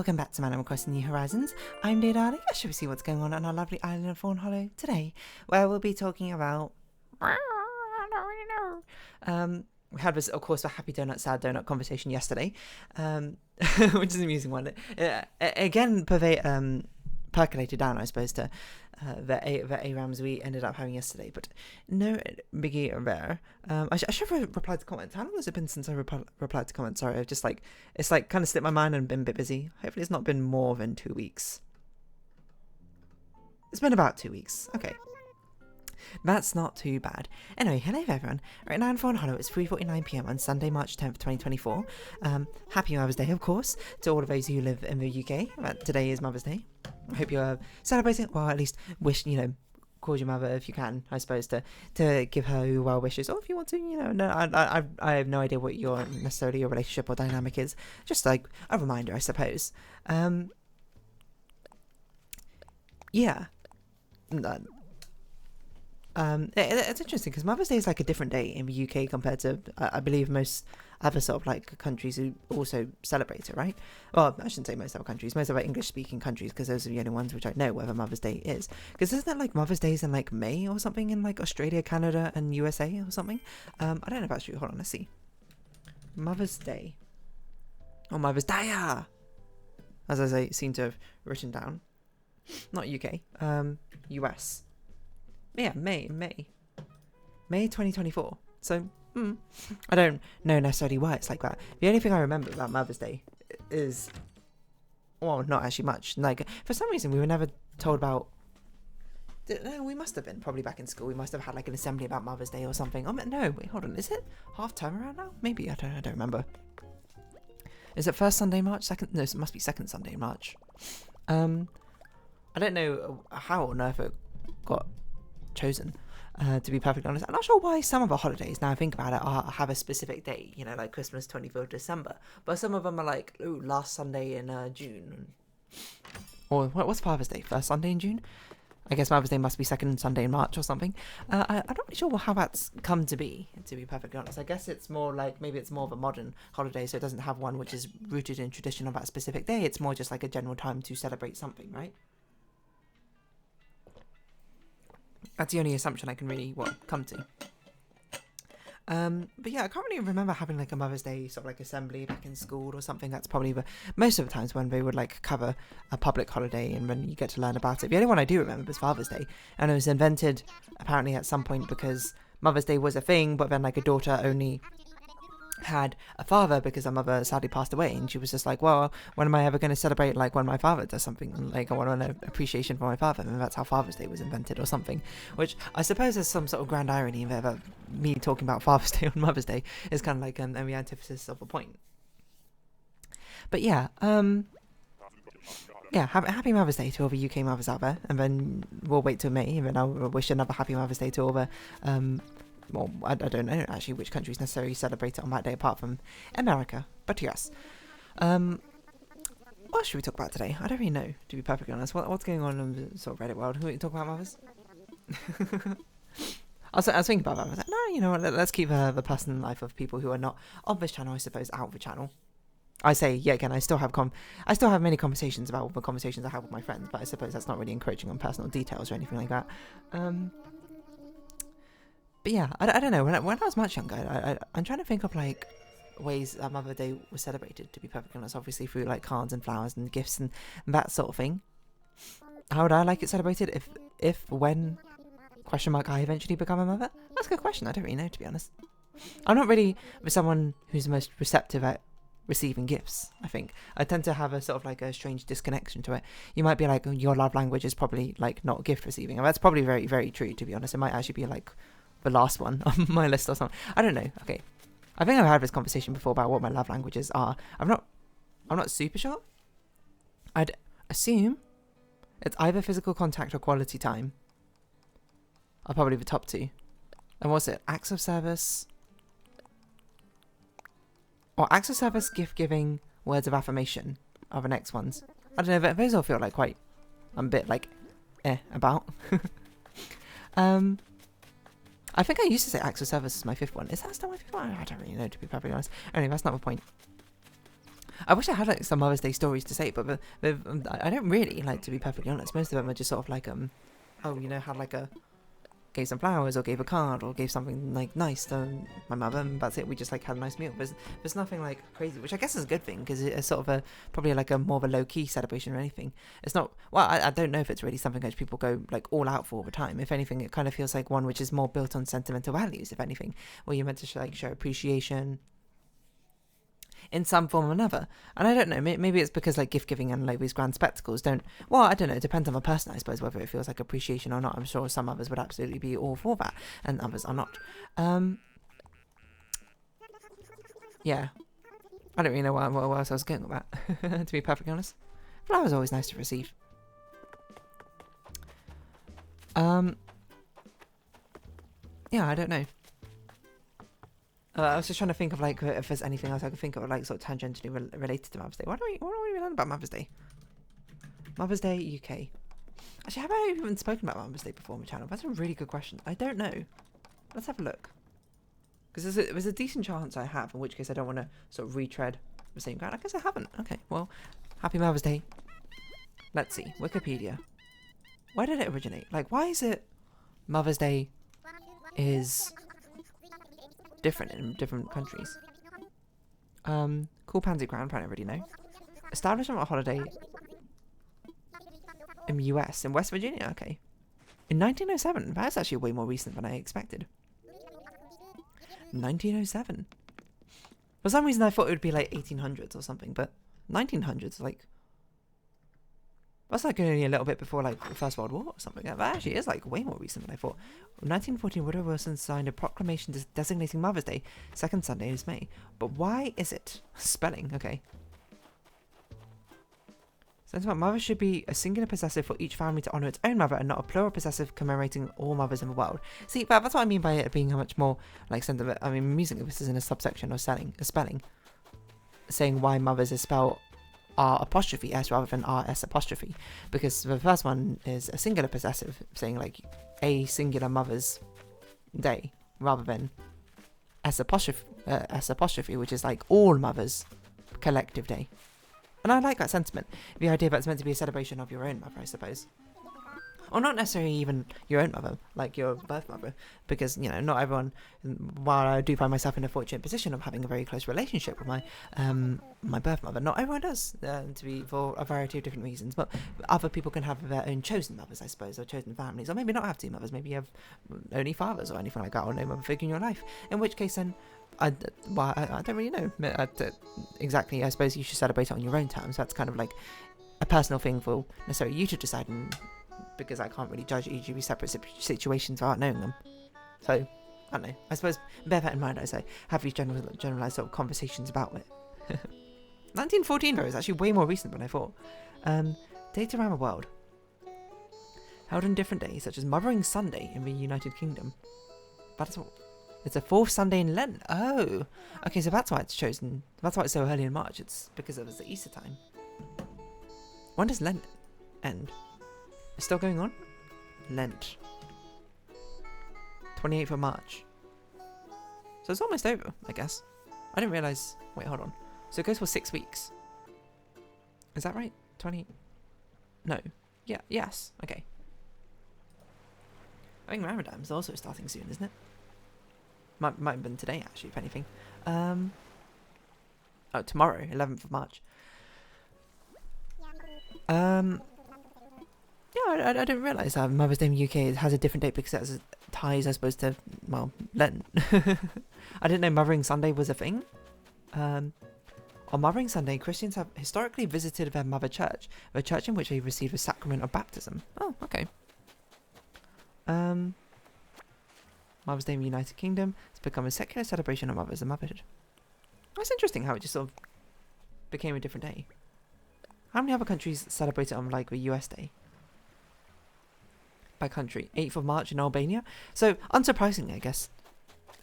Welcome back to Animal Crossing New Horizons. I'm videodiary. Shall we see what's going on our lovely island of Fawnhollow today, where we'll be talking about... we had this, of course, a happy donut, sad donut conversation yesterday, which is an amusing one. Again, percolated down, I suppose, to the ARAMs we ended up having yesterday, but no biggie there. I should have replied to comments. How long has it been since I replied to comments? Sorry, I've just it's kind of slipped my mind and been a bit busy. Hopefully it's not been more than 2 weeks. It's been about 2 weeks. Okay. That's not too bad. Anyway, hello everyone. Right now in Fawnhollow, it's 3:49 PM on Sunday, March 10th, 2024. Happy Mother's Day, of course, to all of those who live in the UK. Today is Mother's Day. I hope you're celebrating, well, at least wish, call your mother if you can, I suppose, to give her well wishes. Or if you want to, no, I have no idea what your relationship or dynamic is. Just like a reminder, I suppose. Yeah. It's interesting because Mother's Day is like a different day in the UK compared to, I believe, most other sort of like countries who also celebrate it, right? Well, I shouldn't say most other countries, most of our English-speaking countries, because those are the only ones which I know whether Mother's Day is. Because isn't that like Mother's Day is in like May or something in like Australia, Canada, and USA or something? I don't know if that's true. Hold on, let's see. Mother's Day. Or Mother's Day, as I seem to have written down. Not UK. US. Yeah, May 2024. So, I don't know necessarily why it's like that. The only thing I remember about Mother's Day is, well, not actually much. Like, for some reason, we were never told about. No, we must have been probably back in school. We must have had like an assembly about Mother's Day or something. Oh no, wait, hold on. Is it half term around now? Maybe I don't remember. Is it first Sunday in March? Second? No, it must be second Sunday in March. I don't know how on earth it got chosen, to be perfectly honest. I'm not sure why some of the holidays, now I think about it, have a specific date, like Christmas 24th December, but some of them are like, ooh, last Sunday in June, or what's Father's Day, first Sunday in June? I guess Mother's Day must be second Sunday in March or something. I'm not really sure how that's come to be perfectly honest. I guess it's more like, maybe it's more of a modern holiday, so it doesn't have one which is rooted in tradition of that specific day. It's more just like a general time to celebrate something, right? That's the only assumption I can really come to. But yeah, I can't really remember having like a Mother's Day sort of like assembly back in school or something. That's probably most of the times when they would like cover a public holiday and when you get to learn about it. The only one I do remember is Father's Day, and it was invented apparently at some point because Mother's Day was a thing, but then like a daughter only had a father because her mother sadly passed away, and she was just like, well, when am I ever going to celebrate like when my father does something, like I want an appreciation for my father, and that's how Father's Day was invented or something, which I suppose there's some sort of grand irony in there that me talking about Father's Day on Mother's Day is kind of like the antithesis of a point. But yeah, happy Mother's Day to all the UK mothers out there, and then we'll wait till May, and then I'll wish another happy Mother's Day to all the well, I don't know actually which countries necessarily celebrate it on that day apart from America, but yes. What should we talk about today? I don't really know, to be perfectly honest. What's going on in the sort of Reddit world? Who are we talking about, mothers? I was thinking about that. I was like, no, you know what, let's keep the personal life of people who are not on this channel, I suppose, out of the channel. I say, yeah, again, I still have many conversations about the conversations I have with my friends, but I suppose that's not really encouraging on personal details or anything like that. But yeah, I don't know. When I was much younger, I'm trying to think of like ways that Mother's Day was celebrated. To be perfectly honest, obviously through like cards and flowers and gifts and that sort of thing. How would I like it celebrated when I eventually become a mother? That's a good question. I don't really know, to be honest. I'm not really someone who's the most receptive at receiving gifts. I think I tend to have a sort of like a strange disconnection to it. You might be like, your love language is probably like not gift receiving, and that's probably very, very true, to be honest. It might actually be like the last one on my list or something. I don't know. Okay, I think I've had this conversation before about what my love languages are. I'm not super sure. I'd assume it's either physical contact or quality time are probably the top two. And what's it? Acts of service, or acts of service, gift giving, words of affirmation are the next ones. I don't know. Those all feel like quite. I'm a bit like, about. I think I used to say acts of service is my fifth one. Is that still my fifth one? I don't really know, to be perfectly honest. Anyway, that's not the point. I wish I had like some Mother's Day stories to say, but I don't really, like, to be perfectly honest. Most of them are just sort of like oh, you know, had like gave some flowers or gave a card or gave something like nice to my mother, and that's it. We just like had a nice meal. There's nothing like crazy, which I guess is a good thing, because it's sort of probably like a more of a low key celebration or anything. It's not, well, I don't know if it's really something that people go like all out for all the time. If anything, it kind of feels like one which is more built on sentimental values, if anything, where you're meant to like show appreciation in some form or another. And I don't know, maybe it's because like gift giving and like these grand spectacles don't, well, I don't know, it depends on the person, I suppose, whether it feels like appreciation or not. I'm sure some others would absolutely be all for that and others are not. Yeah, I don't really know what else I was going with that. To be perfectly honest, flowers are always nice to receive. Yeah, I don't know. I was just trying to think of like if there's anything else I could think of like sort of tangentially related to Mother's Day. What do we learn about Mother's Day? Mother's Day UK. Actually, have I even spoken about Mother's Day before on the channel? That's a really good question. I don't know. Let's have a look. Because there's a decent chance I have, in which case I don't want to sort of retread the same ground. I guess I haven't. Okay, well, happy Mother's Day. Let's see. Wikipedia. Where did it originate? Like, why is it Mother's Day is different in different countries? Cool Pansy Ground, apparently I already know. Establishment of a holiday in the US, in West Virginia, okay. In 1907, that's actually way more recent than I expected. 1907. For some reason I thought it would be like 1800s or something, but 1900s, like, that's like only a little bit before like the First World War or something. That actually is like way more recent than I thought. In 1914, Woodrow Wilson signed a proclamation designating Mother's Day, second Sunday is May. But why is it? Spelling, okay. Sentiment: mother should be a singular possessive for each family to honour its own mother, and not a plural possessive commemorating all mothers in the world. See, that's what I mean by it being a much more like sentiment. I mean, I'm using this is in a subsection or spelling, saying why mothers is spelled R'(S) rather than RS', because the first one is a singular possessive, saying like a singular Mother's Day, rather than S', which is like all mothers collective day. And I like that sentiment, the idea that it's meant to be a celebration of your own mother, I suppose. Or not necessarily even your own mother, like your birth mother, because, you know, not everyone, while I do find myself in a fortunate position of having a very close relationship with my my birth mother, not everyone does, to be, for a variety of different reasons, but other people can have their own chosen mothers, I suppose, or chosen families, or maybe not have two mothers, maybe you have only fathers or anything like that, or no mother figure in your life, in which case then, I don't really know exactly. I suppose you should celebrate it on your own terms. That's kind of like a personal thing for necessarily you to decide, and because I can't really judge each of these separate situations without knowing them. So, I don't know. I suppose bear that in mind as I have these generalized sort of conversations about it. 1914 though is actually way more recent than I thought. Dates around the world. Held on different days, such as Mothering Sunday in the United Kingdom. That's what. It's a fourth Sunday in Lent. Oh, okay. So that's why it's chosen. That's why it's so early in March. It's because it was the Easter time. When does Lent end? It's still going on? Lent. 28th of March. So it's almost over, I guess. I didn't realise... Wait, hold on. So it goes for 6 weeks. Is that right? 20... No. Yeah, yes. Okay. I think Ramadan's also starting soon, isn't it? Might have been today, actually, if anything. Oh, tomorrow, 11th of March. Yeah, I didn't realise that Mother's Day in the UK has a different date because it has ties, I suppose, to, well, Lent. I didn't know Mothering Sunday was a thing. On Mothering Sunday, Christians have historically visited their mother church, the church in which they received the sacrament of baptism. Oh, okay. Mother's Day in the United Kingdom has become a secular celebration of mothers and motherhood. That's interesting how it just sort of became a different day. How many other countries celebrate it on like the US Day? By country, 8th of March in Albania. So, unsurprisingly, I guess,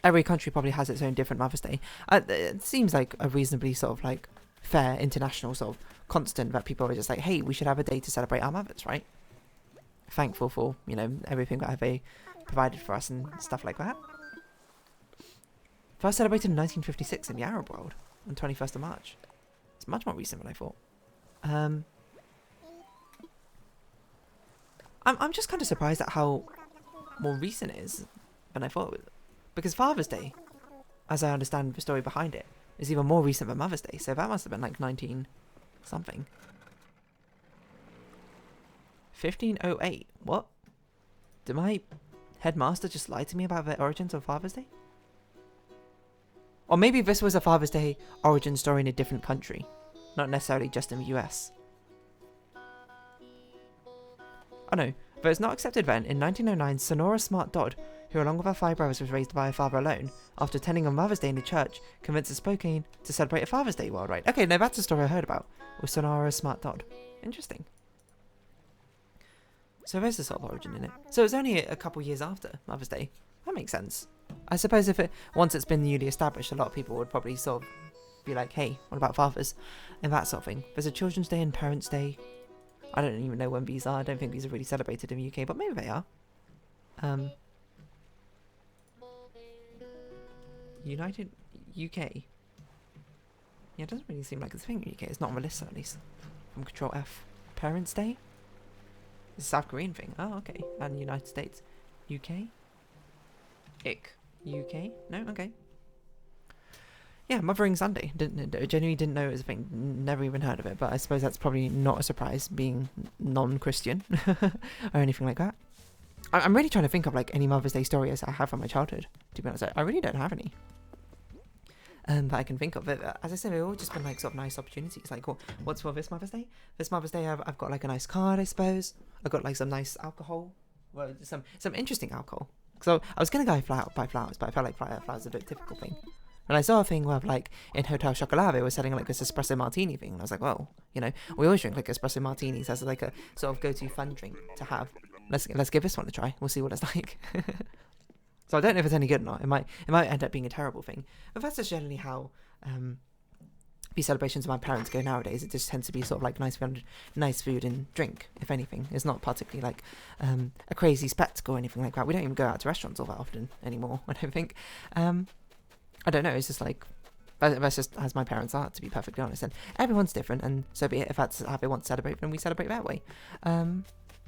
every country probably has its own different Mother's Day. It seems like a reasonably sort of like fair international sort of constant that people are just like, hey, we should have a day to celebrate our mothers, right? Thankful for, you know, everything that they provided for us and stuff like that. First celebrated in 1956 in the Arab world, on 21st of March. It's much more recent than I thought. I'm just kind of surprised at how more recent it is than I thought it was. Because Father's Day, as I understand the story behind it, is even more recent than Mother's Day. So that must have been like 19 something. 1508. What? Did my headmaster just lie to me about the origins of Father's Day? Or maybe this was a Father's Day origin story in a different country, not necessarily just in the US. Oh no, but it's not accepted then. In 1909, Sonora Smart Dodd, who along with her 5 brothers was raised by her father alone, after attending on Mother's Day in the church, convinced the Spokane to celebrate a Father's Day worldwide. Okay, now that's a story I heard about, with Sonora Smart Dodd. Interesting. So there's the sort of origin in it. So it's only a couple years after Mother's Day. That makes sense. I suppose once it's been newly established, a lot of people would probably sort of be like, hey, what about fathers? And that sort of thing. There's a Children's Day and Parents' Day. I don't even know when these are. I don't think these are really celebrated in the UK, but maybe they are. United UK. Yeah, it doesn't really seem like it's a thing in the UK. It's not on the list, at least. From Control F. Parents' Day? It's a South Korean thing. Oh, okay. And United States. UK? Ick. UK? No? Okay. Yeah, Mothering Sunday. Genuinely didn't know it was a thing. Never even heard of it, but I suppose that's probably not a surprise, being non-Christian or anything like that. I'm really trying to think of like any Mother's Day stories I have from my childhood. To be honest, I really don't have any that I can think of. But as I said, they've all just been like sort of nice opportunities. Like, what's for this Mother's Day? This Mother's Day, I've got like a nice card, I suppose. I've got like some nice alcohol, well, some interesting alcohol. So I was gonna go buy flowers, but I felt like flowers are a bit typical thing. And I saw a thing where, like, in Hotel Chocolat, they were selling, like, this espresso martini thing. And I was like, well, you know, we always drink, like, espresso martinis as, like, a sort of go-to fun drink to have. Let's give this one a try. We'll see what it's like. So I don't know if it's any good or not. It might end up being a terrible thing. But that's just generally how these celebrations of my parents go nowadays. It just tends to be sort of, like, nice food and drink, if anything. It's not particularly, like, a crazy spectacle or anything like that. We don't even go out to restaurants all that often anymore, I don't think. I don't know, it's just like, that's just as my parents are, to be perfectly honest, and everyone's different, and so be it. If that's how they want to celebrate, then we celebrate that way,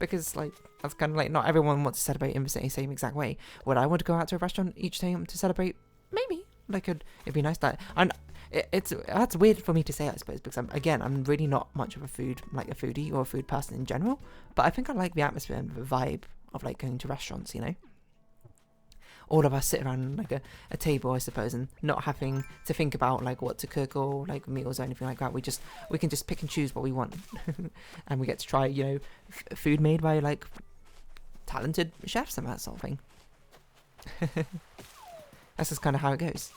because, like, that's kind of like, not everyone wants to celebrate in the same exact way. Would I want to go out to a restaurant each time to celebrate? Maybe, like, it'd be nice that, and that's weird for me to say, I suppose, because I'm really not much of a foodie or a food person in general, but I think I like the atmosphere and the vibe of, like, going to restaurants, you know? All of us sit around like a table, I suppose, and not having to think about like what to cook or like meals or anything like that. We can just pick and choose what we want, and we get to try, you know, food made by like talented chefs and that sort of thing. That's just kind of how it goes.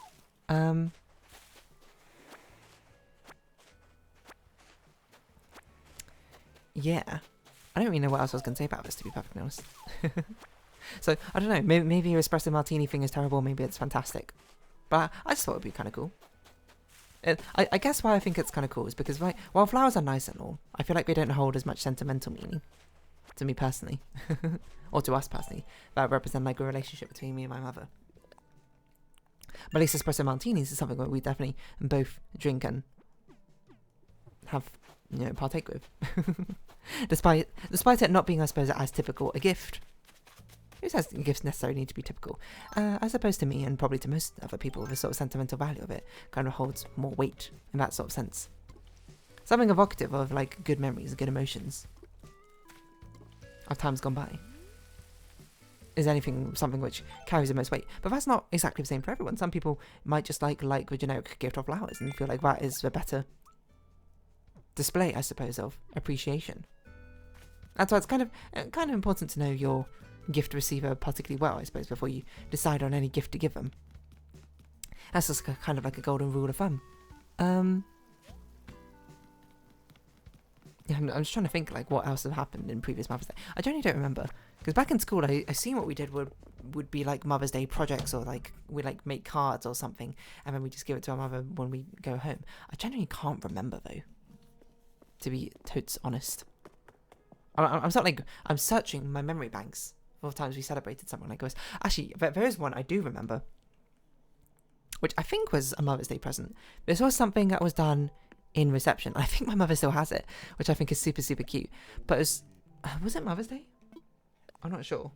Yeah, I don't really know what else I was going to say about this, to be perfectly honest. So, I don't know, maybe your espresso martini thing is terrible, maybe it's fantastic. But I just thought it would be kind of cool. I guess why I think it's kind of cool is because, like, while flowers are nice and all, I feel like they don't hold as much sentimental meaning. To me personally. Or to us personally. That represent, like, a relationship between me and my mother. But at least espresso martinis is something that we definitely both drink and have, you know, partake with. Despite it not being, I suppose, as typical a gift. Who says gifts necessarily need to be typical? As opposed to me and probably to most other people, the sort of sentimental value of it kind of holds more weight in that sort of sense. Something evocative of like good memories and good emotions of times gone by is something which carries the most weight. But that's not exactly the same for everyone. Some people might just like the generic gift of flowers and feel like that is the better display, I suppose, of appreciation. And so it's kind of important to know your gift receiver particularly well, I suppose, before you decide on any gift to give them. That's just kind of like a golden rule of thumb. Yeah, I'm just trying to think like what else had happened in previous Mother's Day. I generally don't remember, because back in school I seen what we did would be like Mother's Day projects, or like we like make cards or something, and then we just give it to our mother when we go home. I generally can't remember though, to be totes honest. I'm searching my memory banks for times we celebrated something like this. Actually, there is one I do remember, which I think was a Mother's Day present. This was something that was done in reception. I think my mother still has it, which I think is super, super cute. But was it Mother's Day? I'm not sure.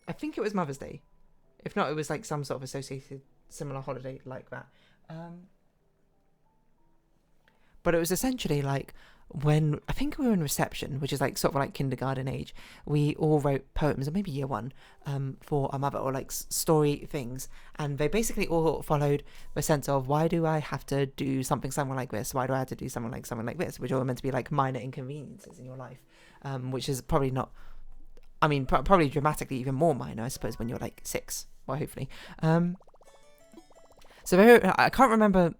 I think it was Mother's Day. If not, it was like some sort of associated similar holiday like that. But it was essentially like when I think we were in reception, which is like sort of like kindergarten age, we all wrote poems, or maybe year one, for our mother, or like story things, and they basically all followed the sense of, why do I have to do something like this? Why do I have to do something like this? Which are all meant to be like minor inconveniences in your life, which is probably not. I mean, probably dramatically even more minor, I suppose, when you're like 6. Well, hopefully. So I can't remember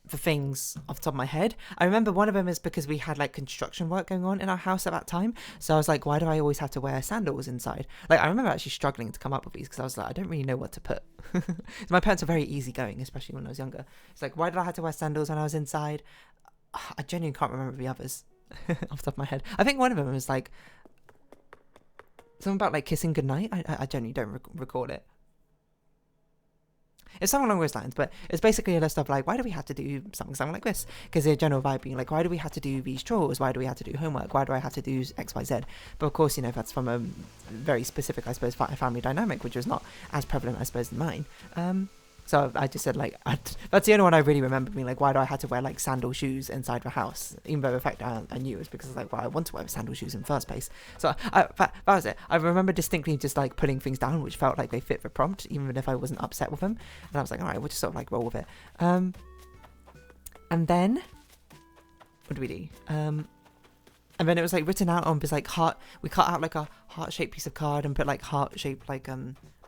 the things off the top of my head. I remember one of them is because we had like construction work going on in our house at that time. So I was like, why do I always have to wear sandals inside? Like, I remember actually struggling to come up with these because I was like, I don't really know what to put. My parents are very easygoing, especially when I was younger. It's like, why did I have to wear sandals when I was inside? I genuinely can't remember the others off the top of my head. I think one of them was like something about like kissing goodnight. I genuinely don't recall it. It's something along those lines, but it's basically a list of like, why do we have to do something like this? Because the general vibe being like, why do we have to do these chores? Why do we have to do homework? Why do I have to do X, Y, Z? But of course, you know, that's from a very specific, I suppose, family dynamic, which was not as prevalent, I suppose, in mine. So I just said, like, that's the only one I really remember being like, why do I have to wear, like, sandal shoes inside the house? Even though, in fact, I knew it was because I was like, well, I want to wear sandal shoes in the first place. So that was it. I remember distinctly just, like, putting things down, which felt like they fit the prompt, even if I wasn't upset with them. And I was like, all right, we'll just sort of, like, roll with it. And then, what do we do? And then it was, like, written out on this, like, heart. We cut out, like, a heart-shaped piece of card and put, like, heart-shaped, like,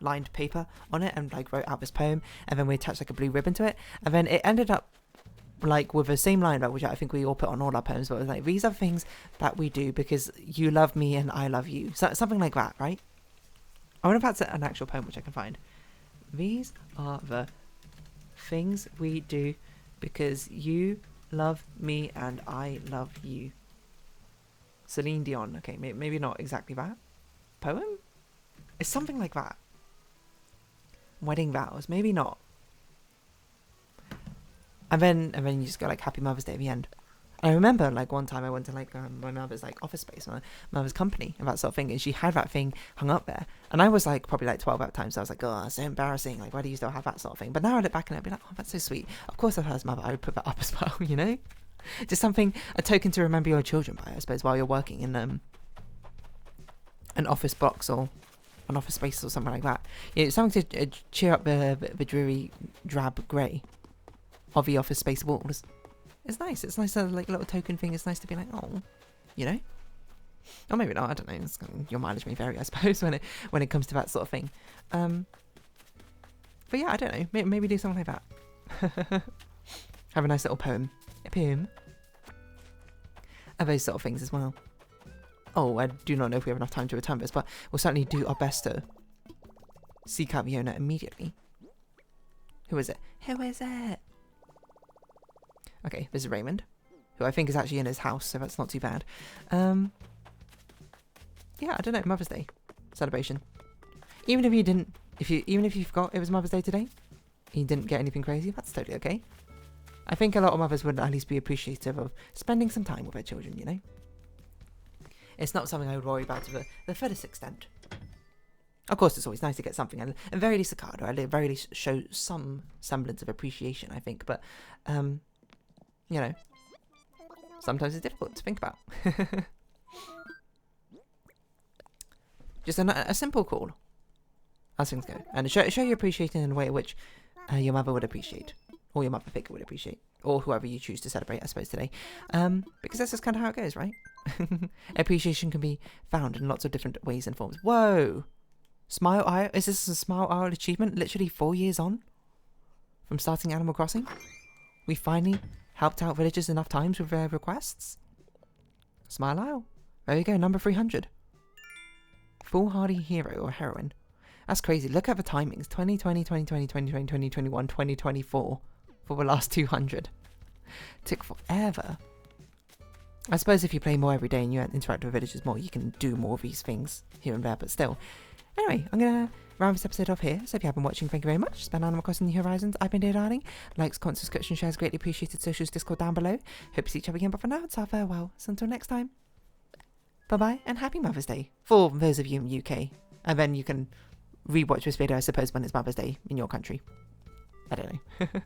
lined paper on it, and like wrote out this poem, and then we attached like a blue ribbon to it, and then it ended up like with the same line, like, which I think we all put on all our poems, but it was like, these are things that we do because you love me and I love you, so something like that, right? I wonder if that's an actual poem which I can find. These are the things we do because you love me and I love you. Celine Dion. Okay, maybe not exactly that poem. It's something like that. Wedding vows, maybe not. And then you just go like Happy Mother's Day at the end. And I remember like one time I went to like my mother's like office space, my mother's company, and that sort of thing, and she had that thing hung up there, and I was like probably like 12 at the time, so I was like, oh, so embarrassing, like, why do you still have that sort of thing? But now I look back and I'd be like, oh, that's so sweet. Of course, if I was mother, I would put that up as well, you know, just something, a token to remember your children by, I suppose, while you're working in an office box or an office space or something like that. Yeah, it's something to cheer up the dreary drab grey of the office space walls. It's nice. It's nice to have like a little token thing. It's nice to be like, oh, you know, or maybe not. I don't know. Your mileage may vary, I suppose, when it comes to that sort of thing. But yeah, I don't know. Maybe do something like that. Have a nice little poem. A poem. And those sort of things as well. Oh, I do not know if we have enough time to return this, but we'll certainly do our best to seek out the owner immediately. Who is it? Who is it? Okay, this is Raymond, who I think is actually in his house, so that's not too bad. Yeah, I don't know, Mother's Day celebration. Even if you forgot it was Mother's Day today, you didn't get anything crazy, that's totally okay. I think a lot of mothers would at least be appreciative of spending some time with their children, you know? It's not something I would worry about to the furthest extent. Of course, it's always nice to get something, and at the very least a card, or at the very least show some semblance of appreciation, I think. But, you know, sometimes it's difficult to think about. Just a simple call, as things go, and show your appreciation in a way in which your mother would appreciate, or your mother figure would appreciate, or whoever you choose to celebrate, I suppose, today. Because that's just kind of how it goes, right? Appreciation can be found in lots of different ways and forms. Whoa! Smile Isle? Is this a Smile Isle achievement? Literally 4 years on from starting Animal Crossing? We finally helped out villagers enough times with their requests? Smile Isle. There you go, number 300. Foolhardy hero or heroine. That's crazy. Look at the timings. 2020, 2020, 2020, 2021, 2024 for the last 200. Took forever. I suppose if you play more every day and you interact with villagers more, you can do more of these things here and there, but still. Anyway, I'm going to round this episode off here. So if you have been watching, thank you very much. It's been Animal Crossing New Horizons. I've been dear darling. Likes, comments, subscription, shares, greatly appreciated. Socials, Discord down below. Hope to see each other again, but for now, it's our farewell. So until next time, bye-bye and happy Mother's Day for those of you in the UK. And then you can rewatch this video, I suppose, when it's Mother's Day in your country. I don't know.